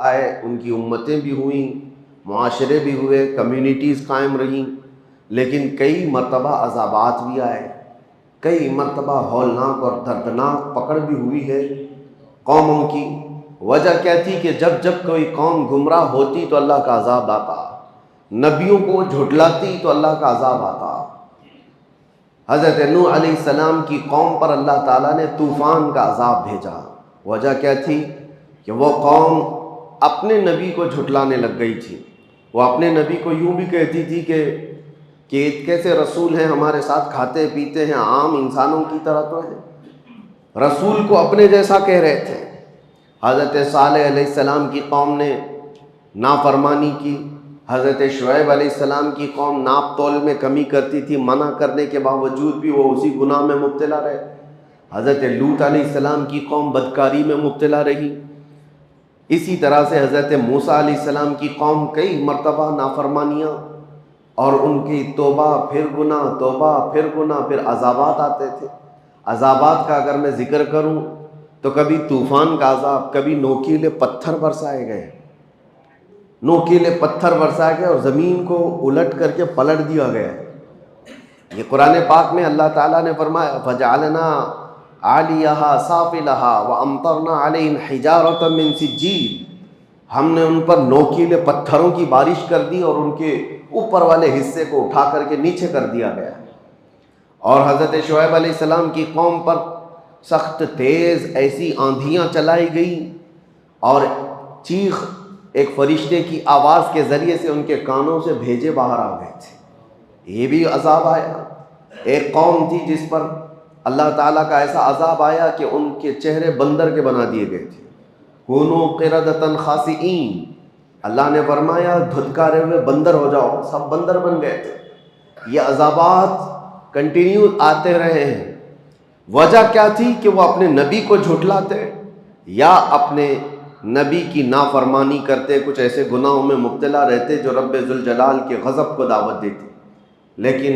آئے، ان کی امتیں بھی ہوئیں، معاشرے بھی ہوئے، کمیونٹیز قائم رہیں، لیکن کئی مرتبہ عذابات بھی آئے، کئی مرتبہ ہولناک اور دردناک پکڑ بھی ہوئی ہے قوموں کی۔ وجہ کیا تھی کہ جب جب کوئی قوم گمراہ ہوتی تو اللہ کا عذاب آتا، نبیوں کو جھٹلاتی تو اللہ کا عذاب آتا۔ حضرت نوح علیہ السلام کی قوم پر اللہ تعالیٰ نے طوفان کا عذاب بھیجا۔ وجہ کیا تھی کہ وہ قوم اپنے نبی کو جھٹلانے لگ گئی تھی۔ وہ اپنے نبی کو یوں بھی کہتی تھی کہ کیسے رسول ہیں، ہمارے ساتھ کھاتے پیتے ہیں، عام انسانوں کی طرح تو ہیں، رسول کو اپنے جیسا کہہ رہے تھے۔ حضرت صالح علیہ السلام کی قوم نے نافرمانی کی، حضرت شعیب علیہ السلام کی قوم ناپ تول میں کمی کرتی تھی، منع کرنے کے باوجود بھی وہ اسی گناہ میں مبتلا رہے۔ حضرت لوط علیہ السلام کی قوم بدکاری میں مبتلا رہی۔ اسی طرح سے حضرت موسیٰ علیہ السلام کی قوم کئی مرتبہ نافرمانیاں اور ان کی توبہ پھر گناہ، توبہ پھر گناہ، پھر عذابات آتے تھے۔ عذابات کا اگر میں ذکر کروں تو کبھی طوفان کا عذاب، کبھی نوکیلے پتھر برسائے گئے، نوکیلے پتھر برسائے گئے اور زمین کو الٹ کر کے پلٹ دیا گیا۔ یہ قرآن پاک میں اللہ تعالیٰ نے فرمایا فَجَعَلْنَا عَالِيَهَا سَافِلَهَا وَأَمْطَرْنَا عَلَيْهِمْ حِجَارَةً مِّن سِجِّيلٍ، ہم نے ان پر نوکیلے پتھروں کی بارش کر دی اور ان کے اوپر والے حصے کو اٹھا کر کے نیچے کر دیا گیا۔ اور حضرت شعیب علیہ السلام کی قوم پر سخت تیز ایسی آندھیاں چلائی گئی اور چیخ ایک فرشتے کی آواز کے ذریعے سے ان کے کانوں سے بھیجے باہر آ گئے تھے۔ یہ بھی عذاب آیا۔ ایک قوم تھی جس پر اللہ تعالیٰ کا ایسا عذاب آیا کہ ان کے چہرے بندر کے بنا دیے گئے تھے۔ کونوا قردۃ خاسئین، اللہ نے فرمایا دھتکارے ہوئے بندر ہو جاؤ، سب بندر بن گئے تھے۔ یہ عذابات کنٹینیو آتے رہے ہیں۔ وجہ کیا تھی کہ وہ اپنے نبی کو جھٹلاتے یا اپنے نبی کی نافرمانی کرتے، کچھ ایسے گناہوں میں مبتلا رہتے جو رب ذوالجلال کے غضب کو دعوت دیتے۔ لیکن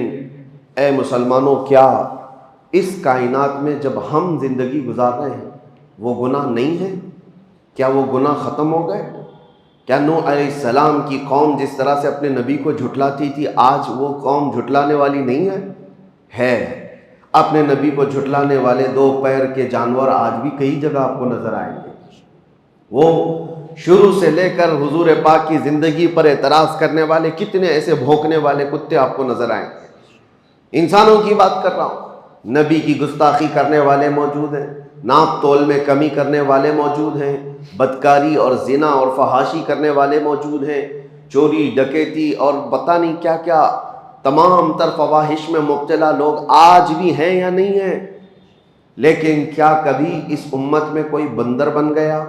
اے مسلمانوں، کیا اس کائنات میں جب ہم زندگی گزار رہے ہیں وہ گناہ نہیں ہے؟ کیا وہ گناہ ختم ہو گئے؟ کیا نوح علیہ السلام کی قوم جس طرح سے اپنے نبی کو جھٹلاتی تھی، آج وہ قوم جھٹلانے والی نہیں ہے؟ اپنے نبی کو جھٹلانے والے دو پیر کے جانور آج بھی کئی جگہ آپ کو نظر آئیں گے۔ وہ شروع سے لے کر حضور پاک کی زندگی پر اعتراض کرنے والے کتنے ایسے بھونکنے والے کتے آپ کو نظر آئیں گے۔ انسانوں کی بات کر رہا ہوں، نبی کی گستاخی کرنے والے موجود ہیں، ناپ تول میں کمی کرنے والے موجود ہیں، بدکاری اور زنا اور فحاشی کرنے والے موجود ہیں، چوری ڈکیتی اور پتہ نہیں کیا کیا تمام تر فواحش میں مبتلا لوگ آج بھی ہیں یا نہیں ہیں؟ لیکن کیا کبھی اس امت میں کوئی بندر بن گیا،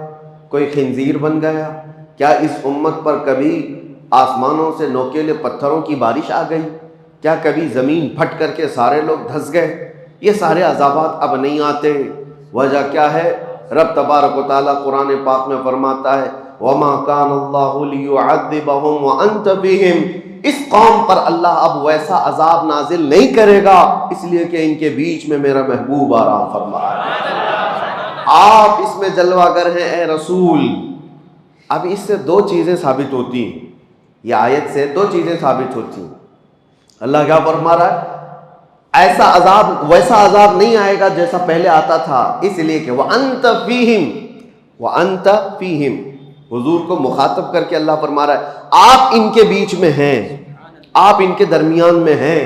کوئی خنزیر بن گیا؟ کیا اس امت پر کبھی آسمانوں سے نوکیلے پتھروں کی بارش آ گئی؟ کیا کبھی زمین پھٹ کر کے سارے لوگ دھس گئے؟ یہ سارے عذابات اب نہیں آتے۔ وجہ کیا ہے؟ رب تبارک و تعالیٰ قرآن پاک میں فرماتا ہے وَمَا كَانَ اللَّهُ لِيُعَذِّبَهُمْ وَأَنْتَ بِهِمْ، اس قوم پر اللہ اب ویسا عذاب نازل نہیں کرے گا اس لیے کہ ان کے بیچ میں میرا محبوب آرام فرما ہے، آپ اس میں جلوہ گر ہیں اے رسول۔ اب اس سے دو چیزیں ثابت ہوتی ہیں، یہ آیت سے دو چیزیں ثابت ہوتی ہیں۔ اللہ کیا فرما رہا ہے؟ ایسا عذاب، ویسا عذاب نہیں آئے گا جیسا پہلے آتا تھا، اس لیے کہ وَأَنْتَ فِيهِمْ، وَأَنْتَ فِيهِمْ، حضور کو مخاطب کر کے اللہ فرما رہا ہے آپ ان کے بیچ میں ہیں، آپ ان کے درمیان میں ہیں۔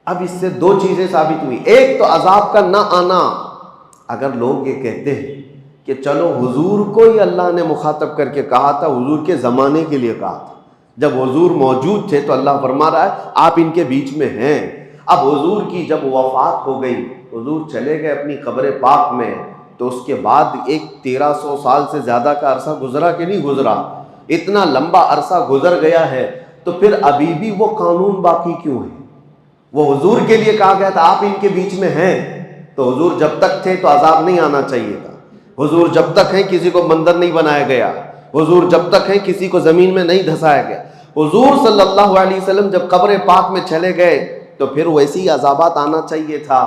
اب اس سے دو چیزیں ثابت ہوئی، ایک تو عذاب کا نہ آنا۔ اگر لوگ یہ کہتے ہیں کہ چلو حضور کو ہی اللہ نے مخاطب کر کے کہا تھا، حضور کے زمانے کے لیے کہا تھا، جب حضور موجود تھے تو اللہ فرما رہا ہے آپ ان کے بیچ میں ہیں۔ اب حضور کی جب وفات ہو گئی، حضور چلے گئے اپنی قبر پاک میں، تو اس کے بعد ایک 1300 سال سے زیادہ کا عرصہ گزرا کہ نہیں گزرا؟ اتنا لمبا عرصہ گزر گیا ہے، تو پھر ابھی بھی وہ قانون باقی کیوں ہے؟ وہ حضور کے لیے کہا گیا تھا آپ ان کے بیچ میں ہیں، تو حضور جب تک تھے تو عذاب نہیں آنا چاہیے تھا۔ حضور جب تک ہیں کسی کو بندر نہیں بنایا گیا، حضور جب تک ہیں کسی کو زمین میں نہیں دھسایا گیا۔ حضور صلی اللہ علیہ وسلم جب قبر پاک میں چلے گئے تو پھر ویسے ہی عذابات آنا چاہیے تھا،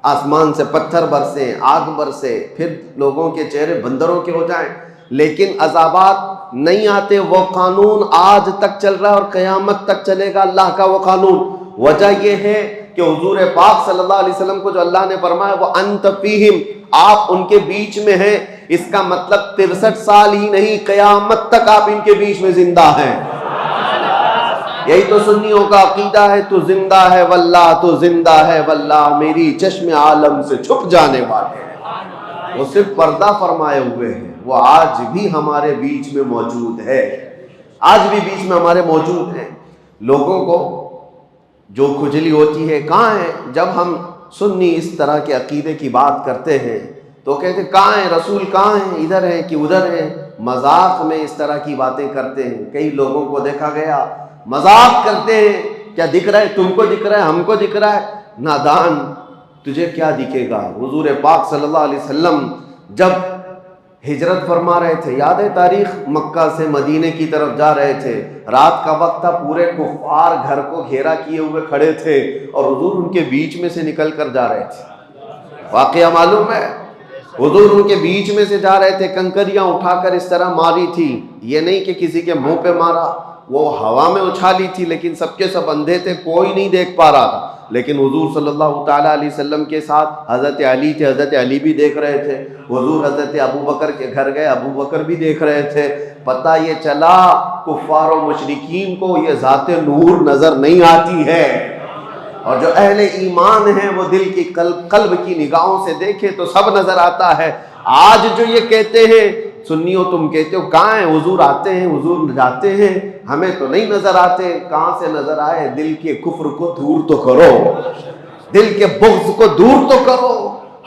آسمان سے پتھر برسے، آگ برسے، پھر لوگوں کے چہرے بندروں کے ہو جائیں۔ لیکن عذابات نہیں آتے. وہ قانون آج تک چل رہا ہے اور قیامت تک چلے گا اللہ کا وہ قانون. وجہ یہ ہے کہ حضور پاک صلی اللہ علیہ وسلم کو جو اللہ نے فرمایا وہ انت فیہم، آپ ان کے بیچ میں ہیں، اس کا مطلب 63 سال ہی نہیں، قیامت تک آپ ان کے بیچ میں زندہ ہیں. یہی تو سنیوں کا عقیدہ ہے، تو زندہ ہے واللہ، تو زندہ ہے واللہ، میری چشم عالم سے چھپ جانے والے ہیں. وہ صرف پردہ فرمائے ہوئے ہیں، وہ آج بھی ہمارے بیچ میں موجود ہے، آج بھی بیچ میں ہمارے موجود ہیں. لوگوں کو جو کھجلی ہوتی ہے کہاں ہے، جب ہم سنی اس طرح کے عقیدے کی بات کرتے ہیں تو کہتے ہیں کہاں ہیں رسول، کہاں ہیں، ادھر ہیں کہ ادھر ہیں. مذاق میں اس طرح کی باتیں کرتے ہیں. کئی لوگوں کو دیکھا گیا مذاق کرتے ہیں، کیا دکھ رہا ہے تم کو، دکھ رہا ہے ہم کو، دکھ رہا ہے. نادان، تجھے کیا دکھے گا. حضور پاک صلی اللہ علیہ وسلم جب ہجرت فرما رہے تھے، یاد ہے تاریخ، مکہ سے مدینے کی طرف جا رہے تھے، رات کا وقت تھا، پورے کفار گھر کو گھیرا کیے ہوئے کھڑے تھے اور حضور ان کے بیچ میں سے نکل کر جا رہے تھے. واقعہ معلوم ہے، حضور ان کے بیچ میں سے جا رہے تھے، کنکریاں اٹھا کر اس طرح ماری تھی. یہ نہیں کہ کسی کے منہ پہ مارا، وہ ہوا میں اچھالی تھی، لیکن سب کے سب اندھے تھے، کوئی نہیں دیکھ پا رہا تھا. لیکن حضور صلی اللہ تعالیٰ علیہ وسلم کے ساتھ حضرت علی تھے، حضرت علی بھی دیکھ رہے تھے. حضور حضرت ابو بکر کے گھر گئے، ابو بکر بھی دیکھ رہے تھے. پتہ یہ چلا کفار و مشرکین کو یہ ذات نور نظر نہیں آتی ہے، اور جو اہل ایمان ہیں وہ دل کی قلب کی نگاہوں سے دیکھے تو سب نظر آتا ہے. آج جو یہ کہتے ہیں سنیو، تم کہتے ہو کہاں ہیں حضور، آتے ہیں حضور جاتے ہیں، ہمیں تو نہیں نظر آتے. کہاں سے نظر آئے؟ دل کے کفر کو دور تو کرو، دل کے بغض کو دور تو کرو.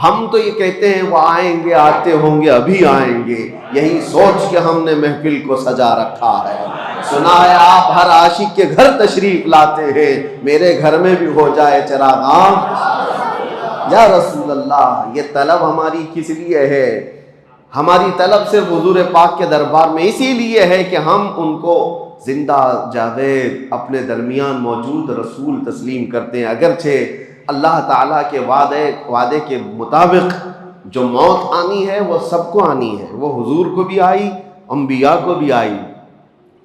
ہم تو یہ کہتے ہیں وہ آئیں گے، آتے ہوں گے، ابھی آئیں گے، یہی سوچ کے ہم نے محفل کو سجا رکھا ہے. سنا ہے آپ ہر عاشق کے گھر تشریف لاتے ہیں، میرے گھر میں بھی ہو جائے چراغاں یا رسول اللہ. یہ طلب ہماری کس لیے ہے؟ ہماری طلب صرف حضور پاک کے دربار میں اسی لیے ہے کہ ہم ان کو زندہ جاوید اپنے درمیان موجود رسول تسلیم کرتے ہیں. اگرچہ اللہ تعالیٰ کے وعدے کے مطابق جو موت آنی ہے وہ سب کو آنی ہے، وہ حضور کو بھی آئی، انبیاء کو بھی آئی.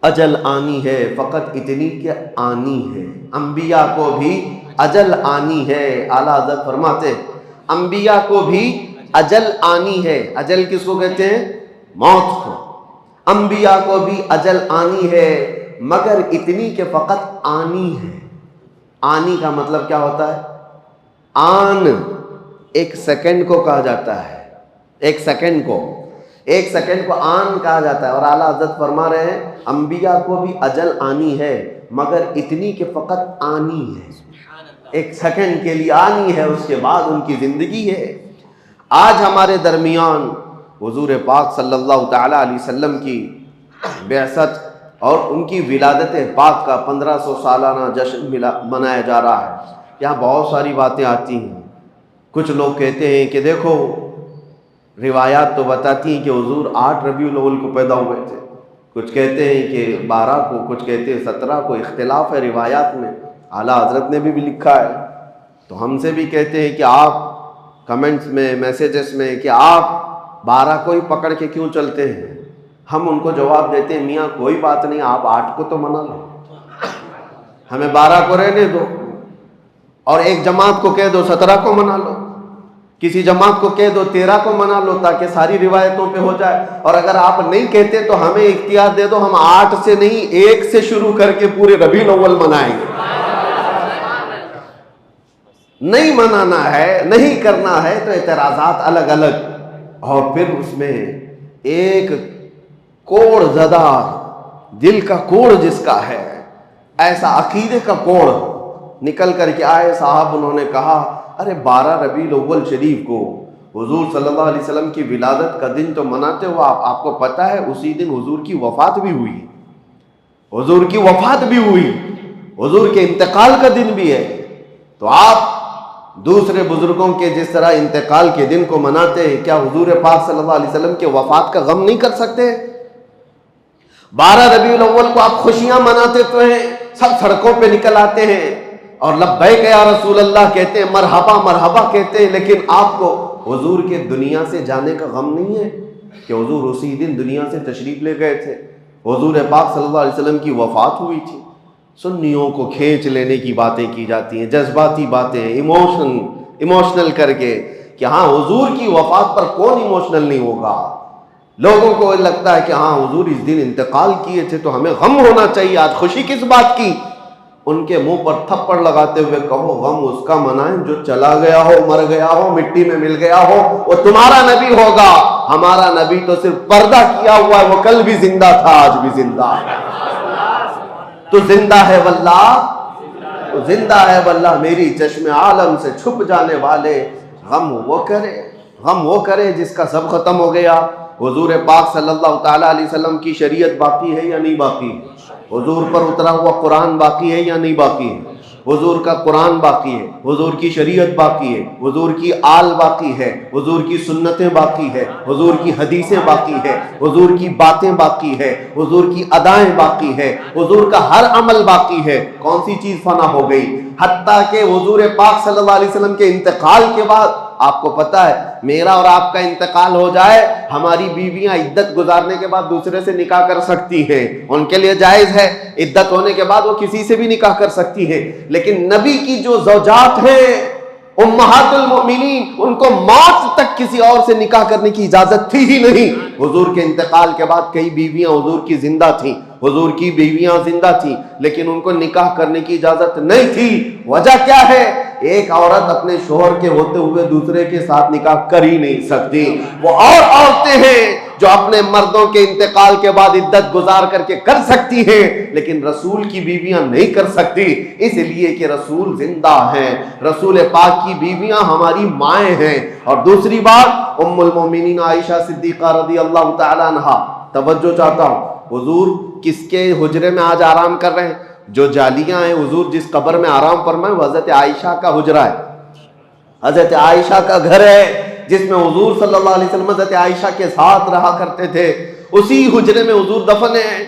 اجل آنی ہے، فقط اتنی کہ آنی ہے. انبیاء کو بھی اجل آنی ہے. اعلیٰ حضرت فرماتے انبیاء کو بھی اجل آنی ہے. اجل کس کو کہتے ہیں؟ موت کو. انبیاء کو بھی اجل آنی ہے، مگر اتنی کہ فقط آنی ہے. آنی کا مطلب کیا ہوتا ہے؟ آن ایک سیکنڈ کو کہا جاتا ہے، ایک سیکنڈ کو آن کہا جاتا ہے. اور اعلیٰ حضرت فرما رہے ہیں انبیاء کو بھی اجل آنی ہے، مگر اتنی کہ فقط آنی ہے، ایک سیکنڈ کے لیے آنی ہے، اس کے بعد ان کی زندگی ہے. آج ہمارے درمیان حضور پاک صلی اللہ تعالیٰ علیہ وسلم کی بعثت اور ان کی ولادت پاک کا 1500 سالانہ جشن منایا جا رہا ہے. یہاں بہت ساری باتیں آتی ہیں. کچھ لوگ کہتے ہیں کہ دیکھو روایات تو بتاتی ہیں کہ حضور 8 ربیع الاول کو پیدا ہوئے تھے، کچھ کہتے ہیں کہ 12 کو، کچھ کہتے ہیں 17 کو. اختلاف ہے روایات میں. اعلیٰ حضرت نے بھی لکھا ہے. تو ہم سے بھی کہتے ہیں کہ آپ کمنٹس میں، میسیجز میں، کہ آپ 12 کو ہی پکڑ کے کیوں چلتے ہیں. ہم ان کو جواب دیتے ہیں میاں کوئی بات نہیں، آپ 8 کو تو منا لو، ہمیں 12 کو رہنے دو، اور ایک جماعت کو کہہ دو 17 کو منا لو، کسی جماعت کو کہہ دو 13 کو منا لو، تاکہ ساری روایتوں پہ ہو جائے. اور اگر آپ نہیں کہتے تو ہمیں اختیار دے دو، ہم 8 سے نہیں 1 سے شروع کر کے پورے ربیع الاول منائیں گے. نہیں منانا ہے، نہیں کرنا ہے تو اعتراضات الگ الگ. اور پھر اس میں ایک کوڑ زدہ، دل کا کوڑ جس کا ہے، ایسا عقیدے کا کوڑ نکل کر کے آئے. صاحب انہوں نے کہا ارے 12 ربیع الاول شریف کو حضور صلی اللہ علیہ وسلم کی ولادت کا دن تو مناتے ہو، آپ کو پتہ ہے اسی دن حضور کی وفات بھی ہوئی، حضور کی وفات بھی ہوئی، حضور کے انتقال کا دن بھی ہے. تو آپ دوسرے بزرگوں کے جس طرح انتقال کے دن کو مناتے ہیں، کیا حضور پاک صلی اللہ علیہ وسلم کے وفات کا غم نہیں کر سکتے؟ 12 ربیع الاول کو آپ خوشیاں مناتے تو ہیں، سب سڑکوں پہ نکل آتے ہیں اور لبیک یا رسول اللہ کہتے ہیں، مرحبا مرحبا کہتے ہیں، لیکن آپ کو حضور کے دنیا سے جانے کا غم نہیں ہے. کہ حضور اسی دن دنیا سے تشریف لے گئے تھے، حضور پاک صلی اللہ علیہ وسلم کی وفات ہوئی تھی۔ سنیوں کو کھینچ لینے کی باتیں کی جاتی ہیں، جذباتی باتیں، ایموشنل کر کے کہ ہاں حضور کی وفات پر کون ایموشنل نہیں ہوگا۔ لوگوں کو لگتا ہے کہ ہاں حضور اس دن انتقال کیے تھے تو ہمیں غم ہونا چاہیے، آج خوشی کس بات کی؟ ان کے منہ پر تھپڑ لگاتے ہوئے کہو غم اس کا منائیں جو چلا گیا ہو، مر گیا ہو، مٹی میں مل گیا ہو، وہ تمہارا نبی ہوگا۔ ہمارا نبی تو صرف پردہ کیا ہوا ہے، وہ کل بھی زندہ تھا، آج بھی زندہ ہے۔ تو زندہ ہے واللہ، تو زندہ ہے واللہ، میری چشم عالم سے چھپ جانے والے۔ غم وہ کرے جس کا سب ختم ہو گیا۔ حضور پاک صلی اللہ تعالیٰ علیہ وسلم کی شریعت باقی ہے یا نہیں باقی ہے؟ حضور پر اترا ہوا قرآن باقی ہے یا نہیں باقی ہے؟ حضور کا قرآن باقی ہے، حضور کی شریعت باقی ہے، حضور کی آل باقی ہے، حضور کی سنتیں باقی ہے، حضور کی حدیثیں باقی ہے، حضور کی باتیں باقی ہے، حضور کی ادائیں باقی ہے، حضور کا ہر عمل باقی ہے۔ کون سی چیز فنا ہو گئی؟ حتیٰ کہ حضور پاک صلی اللہ علیہ وسلم کے انتقال کے بعد، آپ کو پتہ ہے میرا اور آپ کا انتقال ہو جائے، ہماری بیویاں عدت گزارنے کے بعد دوسرے سے نکاح کر سکتی ہیں، ان کے لیے جائز ہے، عدت ہونے کے بعد وہ کسی سے بھی نکاح کر سکتی ہیں۔ لیکن نبی کی جو زوجات ہیں امہات المؤمنین، ان کو موت تک کسی اور سے نکاح کرنے کی اجازت تھی ہی نہیں۔ حضور کے انتقال کے بعد کئی بیویاں حضور کی زندہ تھیں، حضور کی بیویاں زندہ تھیں، لیکن ان کو نکاح کرنے کی اجازت نہیں تھی۔ وجہ کیا ہے؟ ایک عورت اپنے شوہر کے ہوتے ہوئے دوسرے کے ساتھ نکاح کر ہی نہیں سکتی۔ وہ اور عورتیں ہیں جو اپنے مردوں کے انتقال کے بعد عدت گزار کر کے کر سکتی ہیں، لیکن رسول کی بیویاں نہیں کر سکتی، اس لیے کہ رسول زندہ ہیں، رسول پاک کی بیویاں ہماری مائیں ہیں۔ اور دوسری بات، ام المومنین عائشہ صدیقہ رضی اللہ تعالیٰ عنہا، توجہ چاہتا ہوں، حضور کس کے حجرے میں آج آرام کر رہے ہیں؟ جو جالیاں ہیں، حضور جس قبر میں آرام فرمائے وہ حضرت عائشہ کا حجرہ ہے، حضرت عائشہ کا گھر ہے، جس میں حضور صلی اللہ علیہ وسلم حضرت عائشہ کے ساتھ رہا کرتے تھے، اسی حجرے میں حضور دفن ہیں۔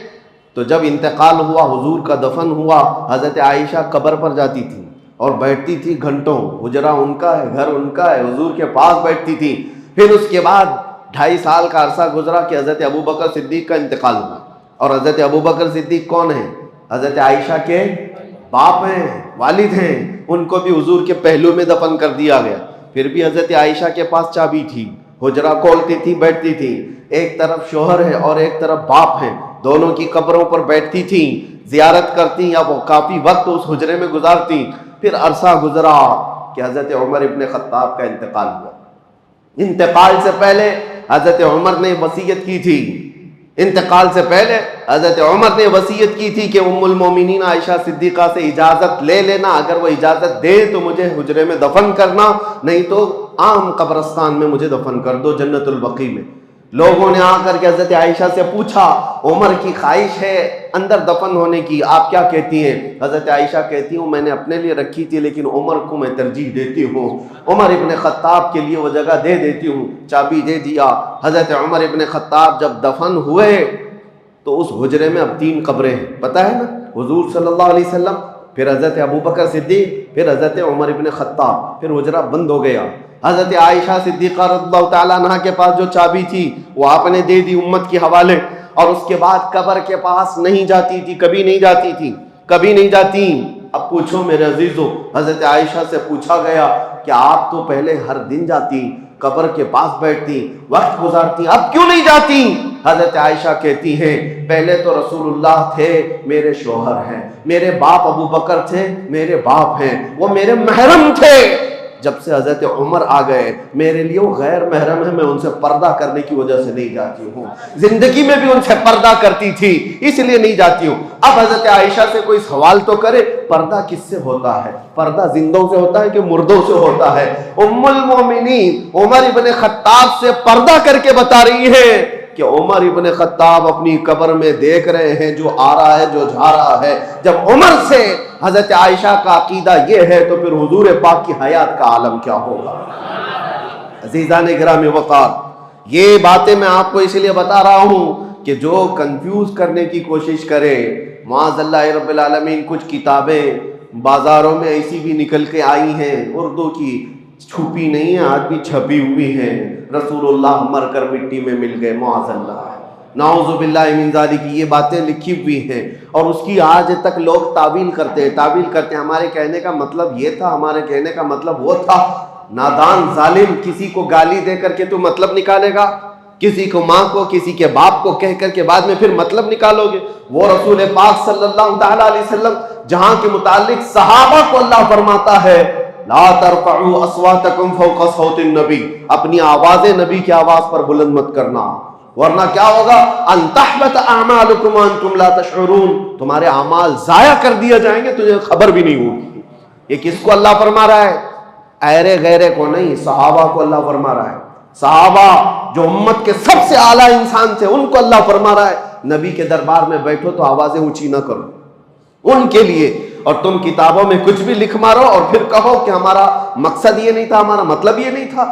تو جب انتقال ہوا، حضور کا دفن ہوا، حضرت عائشہ قبر پر جاتی تھی اور بیٹھتی تھی گھنٹوں، حجرہ ان کا ہے، گھر ان کا ہے، حضور کے پاس بیٹھتی تھی۔ پھر اس کے بعد 2.5 سال کا عرصہ گزرا کہ حضرت ابوبکر صدیق کا انتقال ہوا، اور حضرت ابوبکر صدیق کون ہیں؟ حضرت عائشہ کے باپ ہیں، والد ہیں، ان کو بھی حضور کے پہلو میں دفن کر دیا گیا۔ پھر بھی حضرت عائشہ کے پاس چابی تھی، حجرہ کھولتی تھی، بیٹھتی تھی، ایک طرف شوہر ہے اور ایک طرف باپ ہے، دونوں کی قبروں پر بیٹھتی تھی، زیارت کرتی یا وہ کافی وقت اس حجرے میں گزارتی۔ پھر عرصہ گزرا کہ حضرت عمر ابن خطاب کا انتقال ہوا۔ انتقال سے پہلے حضرت عمر نے وصیت کی تھی، انتقال سے پہلے حضرت عمر نے وصیت کی تھی کہ ام المومنین عائشہ صدیقہ سے اجازت لے لینا، اگر وہ اجازت دے تو مجھے حجرے میں دفن کرنا، نہیں تو عام قبرستان میں مجھے دفن کر دو، جنت البقیع میں۔ لوگوں نے آ کر کے حضرت عائشہ سے پوچھا، عمر کی خواہش ہے اندر دفن ہونے کی، آپ کیا کہتی ہیں؟ حضرت عائشہ کہتی ہوں میں نے اپنے لیے رکھی تھی، لیکن عمر کو میں ترجیح دیتی ہوں، عمر ابن خطاب کے لیے وہ جگہ دے دیتی ہوں۔ چابی دے دیا۔ حضرت عمر ابن خطاب جب دفن ہوئے تو اس حجرے میں اب 3 قبریں ہیں، پتہ ہے نا، حضور صلی اللہ علیہ وسلم، پھر حضرت ابوبکر صدیق، پھر حضرت عمر ابن خطاب، پھر حجرہ بند ہو گیا۔ حضرت عائشہ صدیقہ رضی اللہ تعالیٰ عنہ کے پاس جو چابی تھی وہ آپ نے دے دی امت کے حوالے، اور اس کے بعد قبر کے پاس نہیں جاتی تھی، کبھی نہیں جاتی تھی، کبھی نہیں جاتی۔ اب پوچھو میرے عزیزو، حضرت عائشہ سے پوچھا گیا کہ آپ تو پہلے ہر دن جاتی، قبر کے پاس بیٹھتی، وقت گزارتی، اب کیوں نہیں جاتی؟ حضرت عائشہ کہتی ہیں پہلے تو رسول اللہ تھے، میرے شوہر ہیں، میرے باپ ابو بکر تھے، میرے باپ ہیں، وہ میرے محرم تھے۔ جب سے حضرت عمر آ گئے میرے لیے وہ غیر محرم ہے، میں ان سے پردہ کرنے کی وجہ سے نہیں جاتی ہوں، زندگی میں بھی ان سے پردہ کرتی تھی اس لیے نہیں جاتی ہوں۔ اب حضرت عائشہ سے کوئی سوال تو کرے، پردہ کس سے ہوتا ہے؟ پردہ زندوں سے ہوتا ہے کہ مردوں سے ہوتا ہے؟ ام المومنین عمر ابن خطاب سے پردہ کر کے بتا رہی ہے کہ عمر ابن خطاب اپنی قبر میں دیکھ رہے ہیں جو آ رہا ہے، جو جا رہا ہے۔ جب عمر سے حضرت عائشہ کا عقیدہ یہ ہے تو پھر حضور پاک کی حیات کا عالم کیا ہوگا؟ عزیزان گرامی وقار، یہ باتیں میں آپ کو اس لیے بتا رہا ہوں کہ جو کنفیوز کرنے کی کوشش کرے، معاذ اللہ رب العالمین، کچھ کتابیں بازاروں میں ایسی بھی نکل کے آئی ہیں اردو کی، چھپی نہیں ہیں، آج بھی چھپی ہوئی ہیں، رسول اللہ مر کر مٹی میں مل گئے، معاذ اللہ، نعوذ باللہ من ذالک، یہ باتیں لکھی ہوئی ہیں اور اس کی آج تک لوگ تعویل کرتے ہیں، ہمارے کہنے کا مطلب یہ تھا، ہمارے کہنے کا مطلب وہ تھا۔ نادان ظالم، کسی کو گالی دے کر کے تو مطلب نکالے گا، کسی کو ماں کو، کسی کے باپ کو کہہ کر کے بعد میں پھر مطلب نکالو گے۔ وہ رسول پاک صلی اللہ تعالیٰ علیہ وسلم جہاں کے متعلق صحابہ کو اللہ فرماتا ہے لا ترفعوا اصواتکم فوق صوت النبی، اپنی آوازیں نبی کی آواز پر بلند مت کرنا، ورنہ کیا ہوگا، ان تحبط اعمالکم وانتم لا تشعرون، تمہارے اعمال ضائع کر دیا جائیں گے، تجھے خبر بھی نہیں ہوگی۔ یہ کس کو اللہ فرما رہا ہے؟ ایرے غیرے کو نہیں، صحابہ کو اللہ فرما رہا ہے۔ صحابہ جو امت کے سب سے اعلیٰ انسان تھے، ان کو اللہ فرما رہا ہے نبی کے دربار میں بیٹھو تو آوازیں اونچی نہ کرو ان کے لیے، اور تم کتابوں میں کچھ بھی لکھ مارو اور پھر کہو کہ ہمارا مقصد یہ نہیں تھا، ہمارا مطلب یہ نہیں تھا۔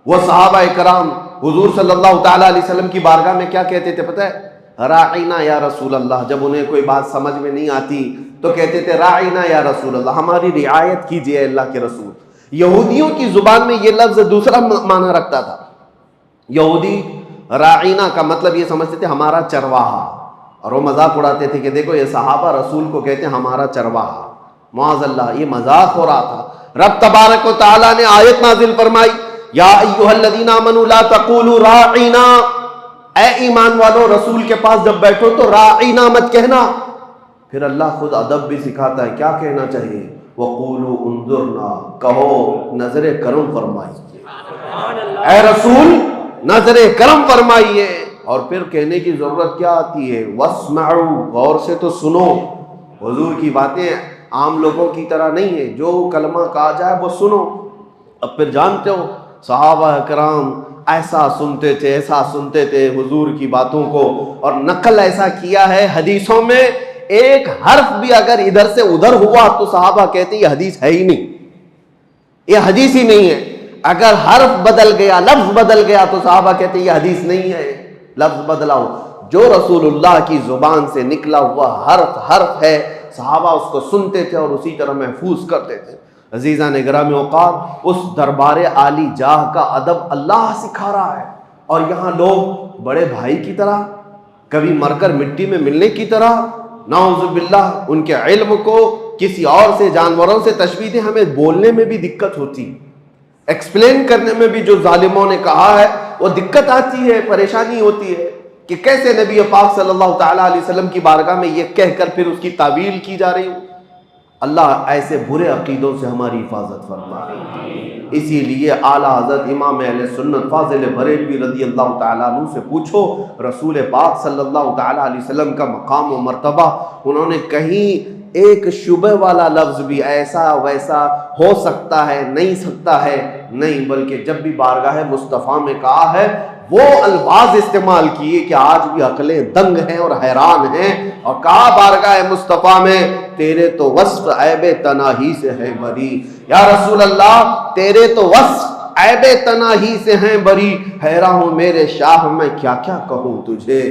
وہ صحابہ کرام حضور صلی اللہ تعالیٰ علیہ وسلم کی بارگاہ میں کیا کہتے تھے پتہ ہے؟ راعینا یا رسول اللہ، جب انہیں کوئی بات سمجھ میں نہیں آتی تو کہتے تھے راعینا یا رسول اللہ، ہماری رعایت کیجئے اللہ کے رسول۔ یہودیوں کی زبان میں یہ لفظ دوسرا معنی رکھتا تھا۔ یہودی راعینا کا مطلب یہ سمجھتے تھے ہمارا چرواہا، اور وہ مذاق اڑاتے تھے کہ دیکھو یہ صحابہ رسول کو کہتے ہیں ہمارا چرواہا، معاذ اللہ، یہ مذاق ہو رہا تھا۔ رب تبارک و تعالیٰ نے آیت نازل فرمائی یا ایھا الذین آمنوا لا تقولوا راعینا، اے ایمان والو رسول کے پاس جب بیٹھو تو راعینا مت کہنا۔ پھر اللہ خود ادب بھی سکھاتا ہے، کیا کہنا چاہیے؟ وقولوا انظرنا، کہو نظر کرم فرمائیے، اے رسول نظر کرم فرمائیے۔ اور پھر کہنے کی ضرورت کیا آتی ہے؟ واسمعوا، غور سے تو سنو۔ حضور کی باتیں عام لوگوں کی طرح نہیں ہے، جو کلمہ کہا جائے وہ سنو۔ اب پھر جانتے ہو صحابہ کرام ایسا سنتے تھے حضور کی باتوں کو، اور نقل ایسا کیا ہے حدیثوں میں، ایک حرف بھی اگر ادھر سے ادھر ہوا تو صحابہ کہتے ہیں یہ حدیث ہے ہی نہیں، یہ حدیث ہی نہیں ہے۔ اگر حرف بدل گیا، لفظ بدل گیا تو صحابہ کہتے ہیں یہ حدیث نہیں ہے، لفظ بدلاؤ۔ جو رسول اللہ کی زبان سے نکلا ہوا حرف ہے، صحابہ اس کو سنتے تھے اور اسی طرح محفوظ کرتے تھے۔ عزیزان گرامی اوقات، اس دربار عالی جاہ کا ادب اللہ سکھا رہا ہے، اور یہاں لوگ بڑے بھائی کی طرح، کبھی مر کر مٹی میں ملنے کی طرح، نعوذ باللہ، ان کے علم کو کسی اور سے، جانوروں سے تشبیہ دیں۔ ہمیں بولنے میں بھی دقت ہوتی، ایکسپلین کرنے میں بھی جو ظالموں نے کہا ہے وہ دقت آتی ہے، پریشانی ہوتی ہے کہ کیسے نبی پاک صلی اللہ تعالیٰ علیہ وسلم کی بارگاہ میں یہ کہہ کر پھر اس کی تعویل کی جا رہی ہو۔ اللہ ایسے برے عقیدوں سے ہماری حفاظت فرمائے۔ اسی لیے اعلیٰ حضرت امام اہل سنت فاضل بریلوی رضی اللہ تعالیٰ عنہ سے پوچھو رسول پاک صلی اللہ تعالیٰ علیہ وسلم کا مقام و مرتبہ، انہوں نے کہیں ایک شبہ والا لفظ بھی ایسا ویسا ہو سکتا ہے، نہیں سکتا ہے، نہیں، بلکہ جب بھی بارگاہ مصطفیٰ میں کہا ہے وہ الفاظ استعمال کیے کہ آج بھی عقلیں دنگ ہیں اور حیران ہیں، اور کہا بارگاہ مصطفیٰ میں تیرے تو وصف عیب تناہی سے ہے بری، یا رسول اللہ تیرے تو وصف عیب تناہی سے ہیں بری، حیران ہوں میرے شاہ میں کیا کیا کہوں تجھے،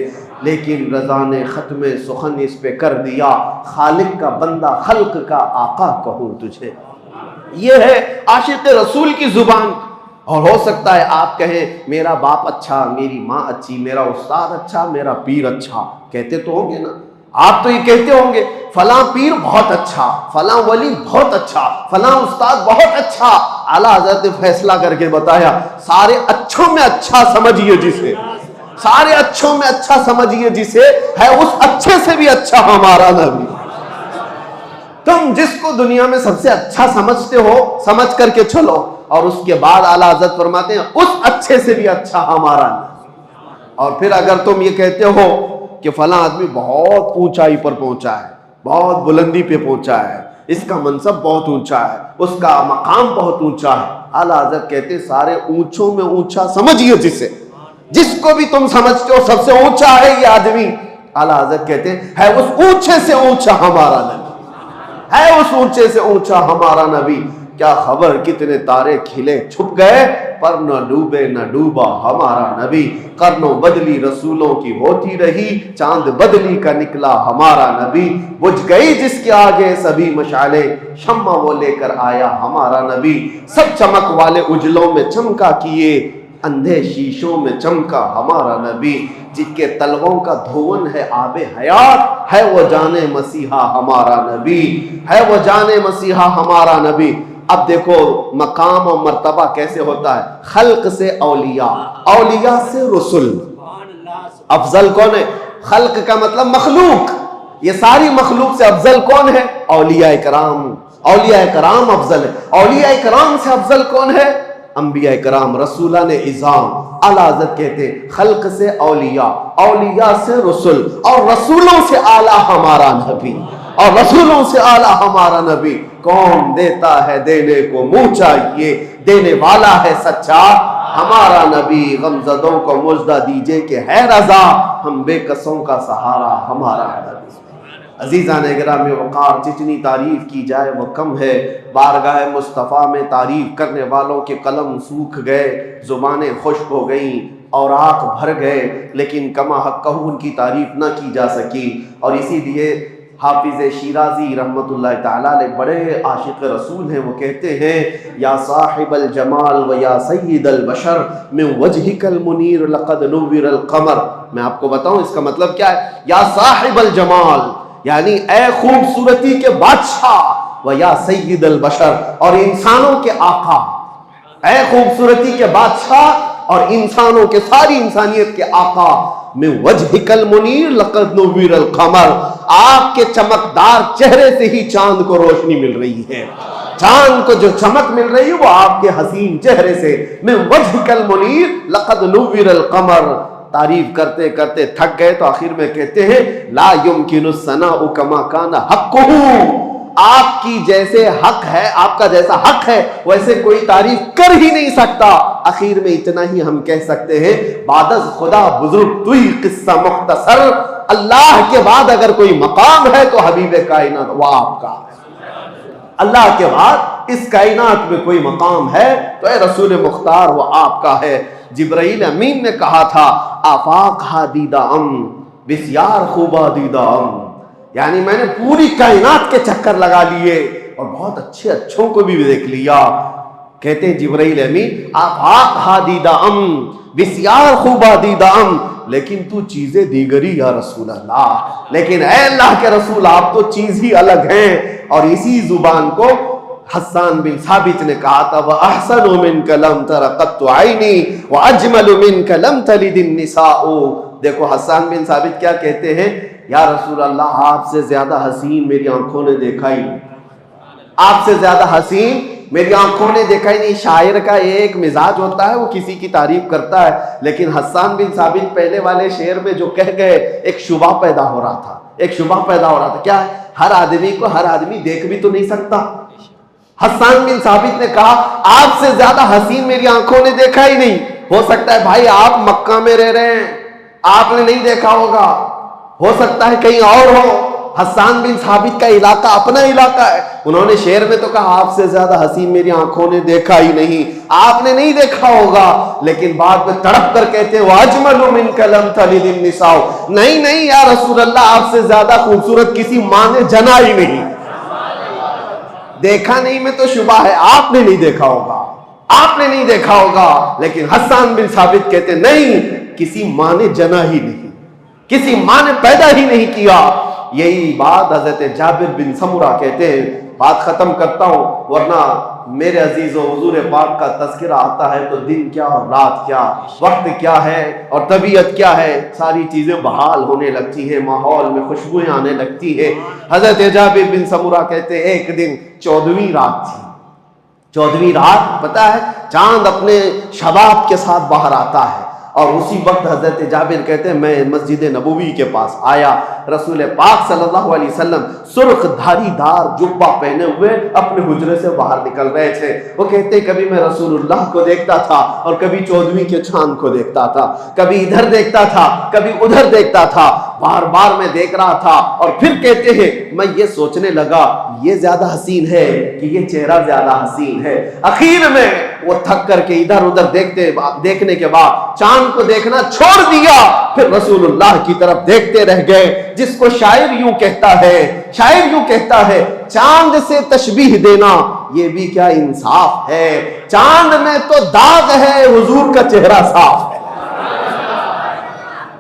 لیکن رضا نے ختم سخن اس پہ کر دیا، خالق کا بندہ خلق کا آقا کہوں تجھے۔ یہ ہے عاشق رسول کی زبان۔ اور ہو سکتا ہے آپ کہیں میرا باپ اچھا، میری ماں اچھی، میرا استاد اچھا، میرا پیر اچھا، کہتے تو ہوں گے نا، آپ تو یہ کہتے ہوں گے فلاں پیر بہت اچھا، فلاں ولی بہت اچھا، فلاں استاد بہت اچھا۔ اعلیٰ حضرت نے فیصلہ کر کے بتایا سارے اچھوں میں اچھا سمجھیے جسے، سارے اچھوں میں اچھا سمجھیے جسے، ہے اس اچھے سے بھی اچھا ہمارا نبی۔ تم جس کو دنیا میں سب سے اچھا سمجھتے ہو سمجھ کر کے چلو، اور اس کے بعد اعلیٰ حضرت فرماتے ہیں اس اچھے سے بھی اچھا ہمارا نبی۔ اور پھر اگر تم یہ کہتے ہو کہ فلاں آدمی بہت اونچائی پر پہنچا ہے، بہت بلندی پہ پہنچا ہے، اس کا منصب بہت اونچا ہے، اس کا مقام بہت اونچا ہے، اعلیٰ حضرت کہتے ہیں سارے اونچوں میں اونچا سمجھیے جسے، جس کو بھی تم سمجھتے ہو سب سے اونچا ہے یہ آدمی، اعلیٰ حضرت کہتے ہیں ہے اس اونچے سے اونچا ہمارا نبی، ہے اس اونچے سے اونچا ہمارا نبی۔ کیا خبر کتنے تارے کھلے چھپ گئے پر نہ ڈوبے نہ ڈوبا ہمارا نبی، قرنوں بدلی رسولوں کی ہوتی رہی، چاند بدلی کا نکلا ہمارا نبی، بجھ گئی جس کے آگے سبھی مشعلیں، شمع وہ لے کر آیا ہمارا نبی، سب چمک والے اجلوں میں چمکا کیے اندھے شیشوں میں چمکا ہمارا نبی، جن کے تلووں کا دھون ہے آب حیات، ہے وہ جان مسیحا ہمارا نبی، ہے وہ جان مسیحا ہمارا نبی۔ اب دیکھو مقام اور مرتبہ کیسے ہوتا ہے، خلق سے اولیاء، اولیاء سے رسل۔ افضل کون ہے؟ خلق کا مطلب مخلوق، یہ ساری مخلوق سے افضل کون ہے؟ اولیاء کرام۔ اولیاء کرام افضل ہے۔ اولیاء کرام سے افضل کون ہے؟ انبیاء کرام، رسولان اعظام۔ اعلیٰ حضرت کہتے ہیں خلق سے اولیاء، اولیاء سے رسول، اور رسولوں سے اعلیٰ ہمارا نبی، اور رسولوں سے اعلیٰ ہمارا نبی۔ کون دیتا ہے دینے کو منہ چاہیے، دینے والا ہے سچا ہمارا نبی۔ غمزدوں کو مژدہ دیجئے کہ ہے رضا، ہم بے کسوں کا سہارا ہمارا نبی۔ عزیزان گرامی وقار، جتنی تعریف کی جائے وہ کم ہے۔ بارگاہ مصطفیٰ میں تعریف کرنے والوں کے قلم سوکھ گئے، زبانیں خشک ہو گئیں اور آنکھ بھر گئے، لیکن کما حقہ ان کی تعریف نہ کی جا سکی۔ اور اسی لیے حافظ شیرازی رحمۃ اللہ تعالیٰ علیہ بڑے عاشق رسول ہیں، وہ کہتے ہیں یا صاحب الجمال و یا سید البشر من وجہک المنیر لقد نور القمر۔ میں آپ کو بتاؤں اس کا مطلب کیا ہے؟ یا صاحب الجمال یعنی اے خوبصورتی کے بادشاہ، و یا سید البشر اور انسانوں کے آقا، اے خوبصورتی کے بادشاہ اور انسانوں کے، ساری انسانیت کے آقا، من وجہک المنیر لقد نور القمر، آپ کے چمکدار چہرے سے ہی چاند کو روشنی مل رہی ہے، چاند کو جو چمک مل رہی ہے وہ آپ کے حسین چہرے سے۔ من وجہک المنیر لقد نور القمر۔ تعریف کرتے کرتے تھک گئے تو آخر میں کہتے ہیں لا یمکن الثناء کما کان حقہ، آپ کی جیسے حق ہے، آپ کا جیسا حق ہے ویسے کوئی تعریف کر ہی نہیں سکتا۔ اخیر میں اتنا ہی ہم کہہ سکتے ہیں بعد از خدا بزرگ تو ہی قصہ مختصر، اللہ کے بعد اگر کوئی مقام ہے تو حبیب کائنات وہ آپ کا ہے، اللہ کے بعد اس کائنات میں کوئی مقام ہے تو اے رسول مختار وہ آپ کا ہے۔ جبرائیل امین نے کہا تھا آفاق ہا دیدہ ام بسیار خوبا دیدہ ام، یعنی میں نے پوری کائنات کے چکر لگا لیے اور بہت اچھے اچھوں کو بھی دیکھ لیا۔ کہتے ہیں جبرائیل امین آفاق ہا دیدہ ام بسیار خوبا دیدہ ام، لیکن تو چیزیں دیگری یا رسول اللہ، لیکن اے اللہ کے رسول آپ تو چیز ہی الگ ہیں۔ اور اسی زبان کو حسان بن ثابت نے کہا تھا وَأَحْسَنُ مِنْكَ لَمْ تَرَ قَطُّ عَيْنِي وَأَجْمَلُ مِنْكَ لَمْ تَلِدِ النِّسَاءُ۔ دیکھو حسان بن ثابت کیا کہتے ہیں، یا رسول اللہ آپ سے زیادہ حسین میری آنکھوں نے دیکھا ہی نہیں، آپ سے زیادہ حسین میری آنکھوں نے دیکھا ہی نہیں۔ شاعر کا ایک مزاج ہوتا ہے وہ کسی کی تعریف کرتا ہے، لیکن حسان بن ثابت پہلے والے شعر میں جو کہہ گئے ایک شبہ پیدا ہو رہا تھا، ایک شبہ پیدا ہو رہا تھا۔ کیا ہے؟ ہر آدمی کو ہر آدمی دیکھ بھی تو نہیں سکتا۔ حسان بن ثابت نے کہا آپ سے زیادہ حسین میری آنکھوں نے دیکھا ہی نہیں۔ ہو سکتا ہے بھائی آپ مکہ میں رہ رہے ہیں، آپ نے نہیں دیکھا ہوگا، ہو سکتا ہے کہیں اور ہو۔ حسان بن ثابت کا علاقہ اپنا علاقہ ہے، انہوں نے شعر میں تو کہا آپ سے زیادہ حسین میری آنکھوں نے دیکھا ہی نہیں، آپ نے نہیں دیکھا ہوگا، لیکن بعد میں تڑپ کر کہتے ہیں وَأَجْمَلُ مِنْكَ لَمْ تَلِدِ النِّسَاءُ، نہیں نہیں یا رسول اللہ آپ سے زیادہ خوبصورت کسی ماں نے جنا ہی نہیں۔ دیکھا نہیں میں تو شبہ ہے آپ نے نہیں دیکھا ہوگا، آپ نے نہیں دیکھا ہوگا، لیکن حسان بن ثابت کہتے نہیں کسی ماں نے جنا ہی نہیں، کسی ماں نے پیدا ہی نہیں کیا۔ یہی بات حضرت جابر بن سمرہ کہتے ہیں۔ بات ختم کرتا ہوں ورنہ میرے عزیزوں حضور پاک کا تذکرہ آتا ہے تو دن کیا اور رات کیا، وقت کیا ہے اور طبیعت کیا ہے، ساری چیزیں بحال ہونے لگتی ہیں، ماحول میں خوشبوئیں آنے لگتی ہے۔ حضرت جابر بن سمرہ کہتے ہیں ایک دن 14ویں رات تھی، 14ویں رات پتہ ہے چاند اپنے شباب کے ساتھ باہر آتا ہے، اور اسی وقت حضرت جابر کہتے ہیں میں مسجد نبوی کے پاس آیا، رسول پاک صلی اللہ علیہ وسلم سرخ دھاری دار جبہ پہنے ہوئے اپنے حجرے سے باہر نکل رہے تھے۔ وہ کہتے ہیں کبھی میں رسول اللہ کو دیکھتا تھا اور کبھی 14ویں کے چاند کو دیکھتا تھا، کبھی ادھر دیکھتا تھا کبھی ادھر دیکھتا تھا۔ بار بار میں دیکھ رہا تھا. اور پھر کہتے ہیں میں یہ سوچنے لگا یہ زیادہ حسین ہے کہ یہ چہرہ زیادہ حسین ہے. اخیر میں وہ تھک کر کے ادھر ادھر دیکھنے کے بعد چاند کو دیکھنا چھوڑ دیا, پھر رسول اللہ کی طرف دیکھتے رہ گئے. جس کو شاعر یوں کہتا ہے چاند سے تشبیہ دینا یہ بھی کیا انصاف ہے, چاند میں تو داغ ہے حضور کا چہرہ صاف ہے.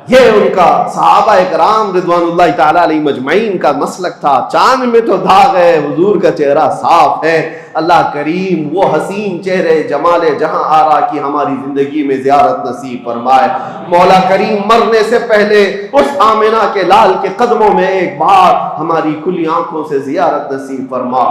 یہ ان کا صحابہ اکرام رضوان اللہ تعالی علیہ مجمعین کا مسلک تھا. چاند میں تو داغ ہے حضور کا چہرہ صاف ہے. اللہ کریم وہ حسین چہرے جمال جہاں آرا کی ہماری زندگی میں زیارت نصیب فرمائے. مولا کریم مرنے سے پہلے اس آمنہ کے لال کے قدموں میں ایک بار ہماری کھلی آنکھوں سے زیارت نصیب فرما.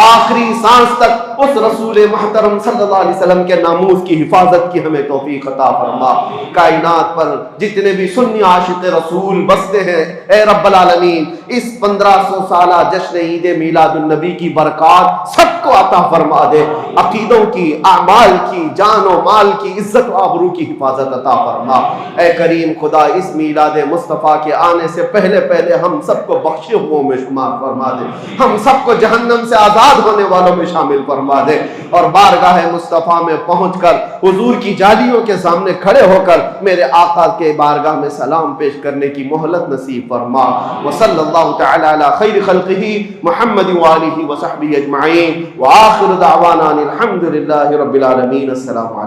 آخری سانس تک اس رسول محترم صلی اللہ علیہ وسلم کے ناموس کی حفاظت کی ہمیں توفیق عطا فرما. کائنات پر جتنے بھی سنی عاشق رسول بستے ہیں اے رب العالمین اس 1500 سالہ جشن عید میلاد النبی کی برکات سب کو عطا فرما دے. عقیدوں کی, اعمال کی, جان و مال کی, عزت و آبرو کی حفاظت عطا فرما. اے کریم خدا اس میلاد مصطفیٰ کے آنے سے پہلے ہم سب کو بخشے ہوئے میں شمار فرما دے. ہم سب کو جہنم سے آزاد ہونے والوں میں شامل فرما دے. اور بارگاہ مصطفیٰ میں پہنچ کر حضور کی جالیوں کے سامنے کھڑے ہو کر میرے آقا کے بارگاہ میں سلام پیش کرنے کی مہلت نصیب فرما. وصلی اللہ تعالی علی خیر خلقہ محمد وآلہ وصحبہ اجمعین وآخر دعوانا الحمد للہ رب العالمین. السلام علیکم.